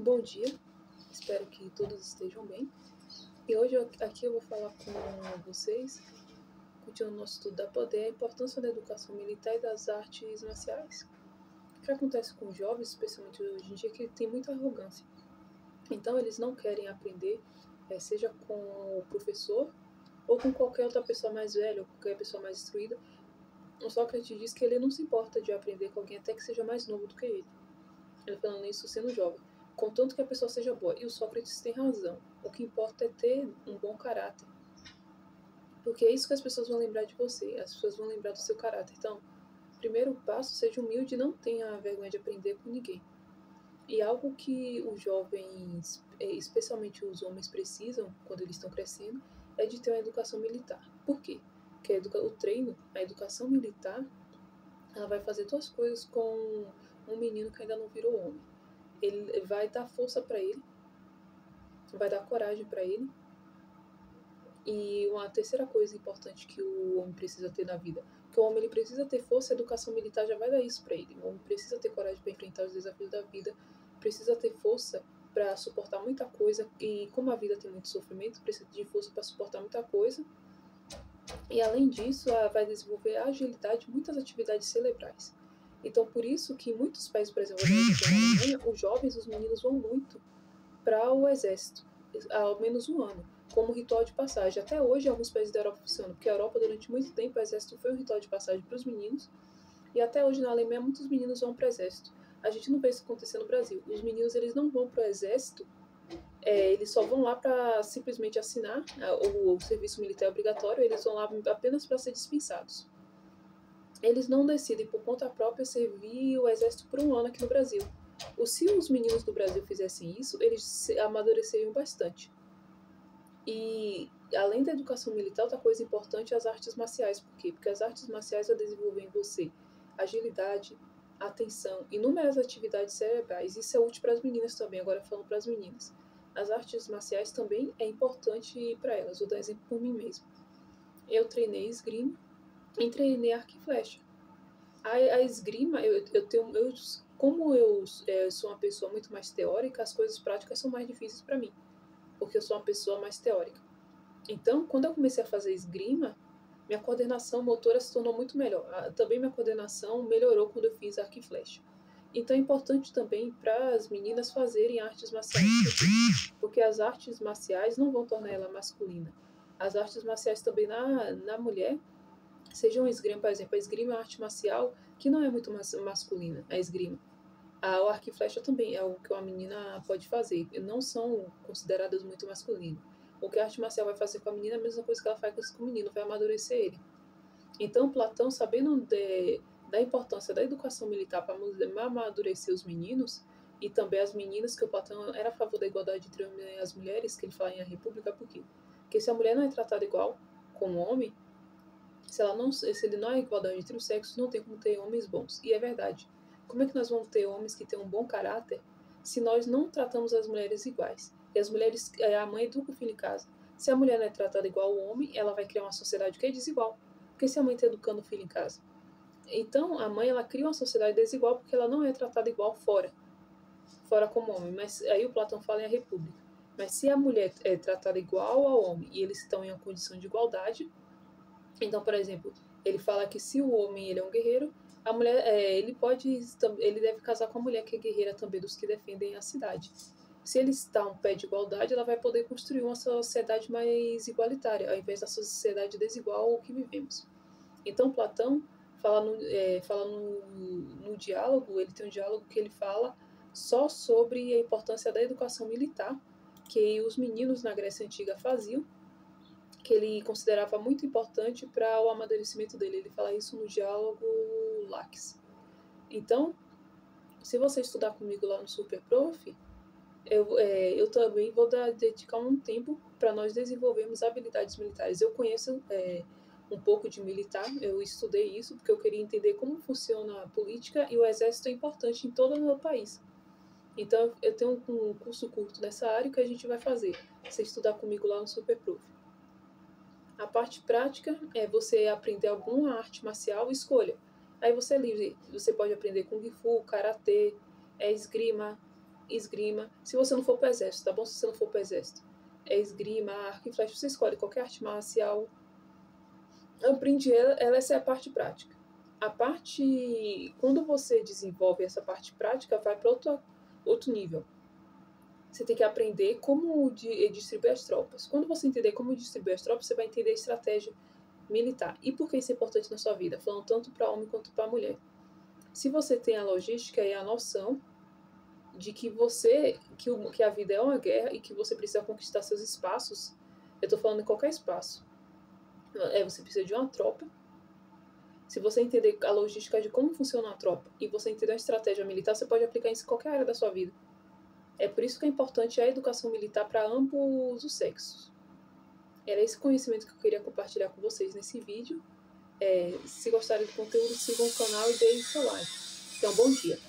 Bom dia, espero que todos estejam bem. E hoje aqui eu vou falar com vocês, continuando nosso estudo da poder, a importância da educação militar e das artes marciais. O que acontece com os jovens, especialmente hoje em dia, é que tem muita arrogância. Então eles não querem aprender, seja com o professor ou com qualquer outra pessoa mais velha ou qualquer pessoa mais instruída. O Sócrates diz que ele não se importa de aprender com alguém até que seja mais novo do que ele. Ele falando isso sendo jovem, contanto que a pessoa seja boa. E o Sócrates tem razão. O que importa é ter um bom caráter. Porque é isso que as pessoas vão lembrar de você. As pessoas vão lembrar do seu caráter. Então, primeiro passo, seja humilde e não tenha vergonha de aprender com ninguém. E algo que os jovens, especialmente os homens, precisam quando eles estão crescendo, é de ter uma educação militar. Por quê? Porque o treino, a educação militar, ela vai fazer duas coisas com um menino que ainda não virou homem. Ele vai dar força para ele, vai dar coragem para ele. E uma terceira coisa importante que o homem precisa ter na vida, que o homem ele precisa ter força, a educação militar já vai dar isso para ele. O homem precisa ter coragem para enfrentar os desafios da vida, precisa ter força para suportar muita coisa, e como a vida tem muito sofrimento, precisa de força para suportar muita coisa. E além disso, vai desenvolver agilidade em muitas atividades cerebrais. Então, por isso que em muitos países, por exemplo, na Alemanha, os jovens, os meninos vão muito para o exército, ao menos um ano, como ritual de passagem. Até hoje, alguns países da Europa funcionam, porque a Europa, durante muito tempo, o exército foi um ritual de passagem para os meninos, e até hoje na Alemanha, muitos meninos vão para o exército. A gente não vê isso acontecer no Brasil. Os meninos, eles não vão para o exército, eles só vão lá para simplesmente assinar o serviço militar obrigatório, eles vão lá apenas para ser dispensados. Eles não decidem por conta própria servir o exército por um ano aqui no Brasil. Se os meninos do Brasil fizessem isso, eles amadureceriam bastante. E além da educação militar, outra coisa importante é as artes marciais. Por quê? Porque as artes marciais vão desenvolver em você agilidade, atenção, inúmeras atividades cerebrais. Isso é útil para as meninas também, agora falando para as meninas. As artes marciais também é importante para elas. Vou dar exemplo por mim mesmo. Eu treinei esgrima e treinei arco e flecha. A esgrima, como eu sou uma pessoa muito mais teórica, as coisas práticas são mais difíceis para mim, porque eu sou uma pessoa mais teórica. Então, quando eu comecei a fazer esgrima, minha coordenação motora se tornou muito melhor. Também minha coordenação melhorou quando eu fiz arco e flecha. Então é importante também para as meninas fazerem artes marciais, porque as artes marciais não vão tornar ela masculina. As artes marciais também na mulher, seja um esgrima, por exemplo, a esgrima é uma arte marcial que não é muito masculina, a esgrima. O arco e flecha também é o que uma menina pode fazer, não são consideradas muito masculinas. O que a arte marcial vai fazer com a menina é a mesma coisa que ela faz com o menino, vai amadurecer ele. Então, Platão, sabendo da importância da educação militar para amadurecer os meninos, e também as meninas, que o Platão era a favor da igualdade entre homens e as mulheres, que ele fala em A República, por quê? Porque se a mulher não é tratada igual como o homem, se ele não é igualdade entre os sexos, não tem como ter homens bons. E é verdade. Como é que nós vamos ter homens que têm um bom caráter se nós não tratamos as mulheres iguais? E as mulheres, a mãe educa o filho em casa. Se a mulher não é tratada igual ao homem, ela vai criar uma sociedade que é desigual. Porque se a mãe está educando o filho em casa? Então, a mãe, ela cria uma sociedade desigual porque ela não é tratada igual fora como homem. Mas aí o Platão fala em A República. Mas se a mulher é tratada igual ao homem e eles estão em uma condição de igualdade, então, por exemplo, ele fala que se o homem ele é um guerreiro, a mulher ele deve casar com a mulher que é guerreira também, dos que defendem a cidade. Se ele está um pé de igualdade, ela vai poder construir uma sociedade mais igualitária, ao invés da sociedade desigual que vivemos. Então, Platão fala no diálogo, ele tem um diálogo que ele fala só sobre a importância da educação militar, que os meninos na Grécia Antiga faziam, que ele considerava muito importante para o amadurecimento dele. Ele fala isso no diálogo Lax. Então, se você estudar comigo lá no Super Prof, eu também vou dedicar um tempo para nós desenvolvermos habilidades militares. Eu conheço um pouco de militar, eu estudei isso porque eu queria entender como funciona a política, e o exército é importante em todo o país. Então, eu tenho um curso curto nessa área que a gente vai fazer. Você estudar comigo lá no Super Prof. A parte prática é você aprender alguma arte marcial, escolha. Aí você é livre, você pode aprender Kung Fu, Karatê, esgrima, esgrima. Se você não for para o exército, tá bom? Se você não for para o exército, é esgrima, arco e flecha. Você escolhe qualquer arte marcial. Aprendi essa é a parte prática. A parte, quando você desenvolve essa parte prática, vai para outro nível. Você tem que aprender como distribuir as tropas. Quando você entender como distribuir as tropas, você vai entender a estratégia militar. E por que isso é importante na sua vida? Falando tanto para homem quanto para mulher. Se você tem a logística e a noção de que que a vida é uma guerra e que você precisa conquistar seus espaços, eu estou falando em qualquer espaço. Você precisa de uma tropa. Se você entender a logística de como funciona a tropa e você entender a estratégia militar, você pode aplicar isso em qualquer área da sua vida. É por isso que é importante a educação militar para ambos os sexos. Era esse conhecimento que eu queria compartilhar com vocês nesse vídeo. Se gostarem do conteúdo, sigam o canal e deem seu like. Então, bom dia!